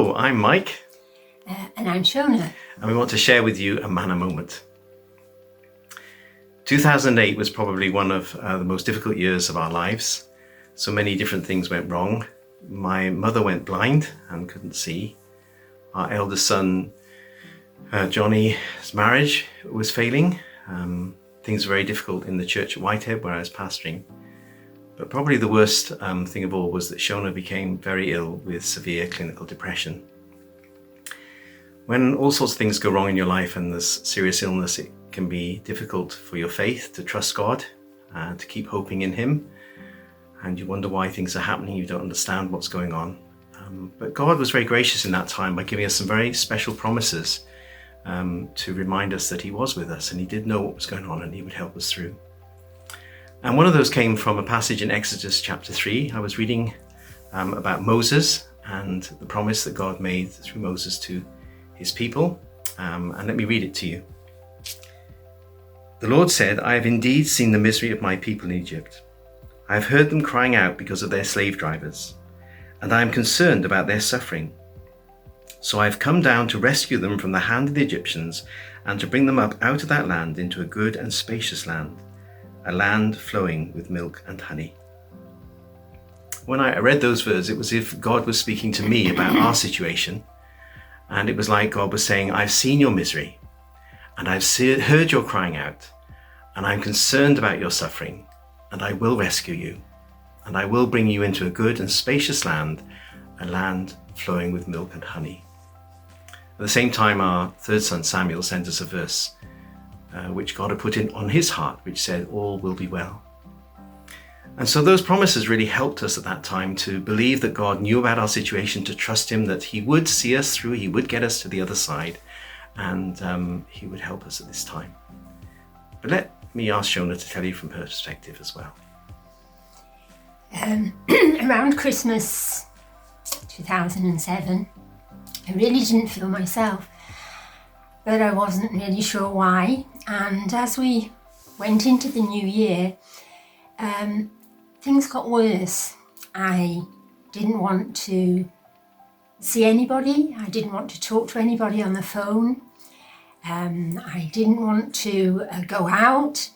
Hello, I'm Mike. And I'm Shona. And we want to share with you a Manna moment. 2008 was probably one of the most difficult years of our lives. So many different things went wrong. My mother went blind and couldn't see. Our eldest son, Johnny's marriage was failing. Things were very difficult in the church at Whitehead where I was pastoring. But probably the worst thing of all was that Shona became very ill with severe clinical depression. When all sorts of things go wrong in your life and there's serious illness, it can be difficult for your faith to trust God and to keep hoping in Him. And you wonder why things are happening, you don't understand what's going on. But God was very gracious in that time by giving us some very special promises to remind us that He was with us and He did know what was going on and He would help us through. And one of those came from a passage in Exodus chapter 3. I was reading about Moses and the promise that God made through Moses to His people. And let me read it to you. The Lord said, "I have indeed seen the misery of my people in Egypt. I have heard them crying out because of their slave drivers, and I am concerned about their suffering. So I have come down to rescue them from the hand of the Egyptians and to bring them up out of that land into a good and spacious land, a land flowing with milk and honey." When I read those words, it was as if God was speaking to me about our situation. And it was like God was saying, I've seen your misery and I've heard your crying out and I'm concerned about your suffering and I will rescue you and I will bring you into a good and spacious land, a land flowing with milk and honey. At the same time, our third son Samuel sent us a verse which God had put on his heart, which said, all will be well. And so those promises really helped us at that time to believe that God knew about our situation, to trust Him, that He would see us through, He would get us to the other side, and He would help us at this time. But let me ask Shona to tell you from her perspective as well. Around Christmas 2007, I really didn't feel myself, but I wasn't really sure why. And as we went into the new year, things got worse. I didn't want to see anybody. I didn't want to talk to anybody on the phone. I didn't want to go out.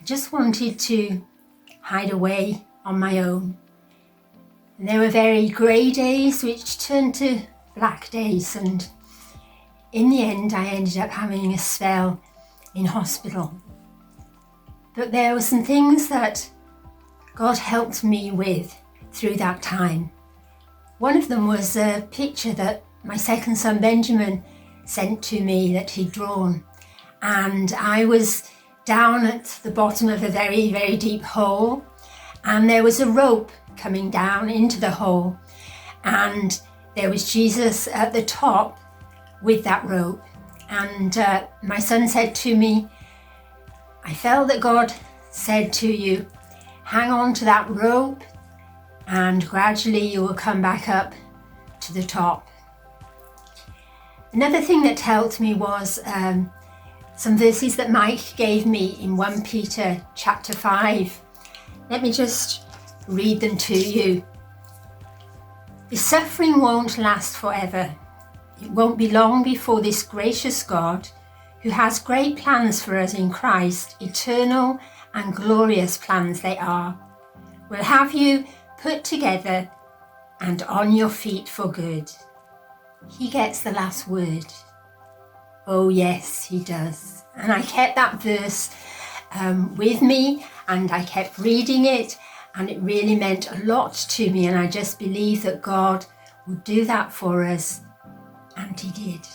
I just wanted to hide away on my own. And there were very grey days which turned to black days, and in the end I ended up having a spell in hospital. But there were some things that God helped me with through that time. One of them was a picture that my second son Benjamin sent to me that he'd drawn. And I was down at the bottom of a very, very deep hole, and there was a rope coming down into the hole, and there was Jesus at the top with that rope. And my son said to me, I felt that God said to you, hang on to that rope and gradually you will come back up to the top. Another thing that helped me was some verses that Mike gave me in 1 Peter chapter 5. Let me just read them to you. The suffering won't last forever. It won't be long before this gracious God, who has great plans for us in Christ, eternal and glorious plans they are, will have you put together and on your feet for good. He gets the last word. Oh yes, he does. And I kept that verse with me, and I kept reading it, and it really meant a lot to me, and I just believe that God would do that for us, and He did.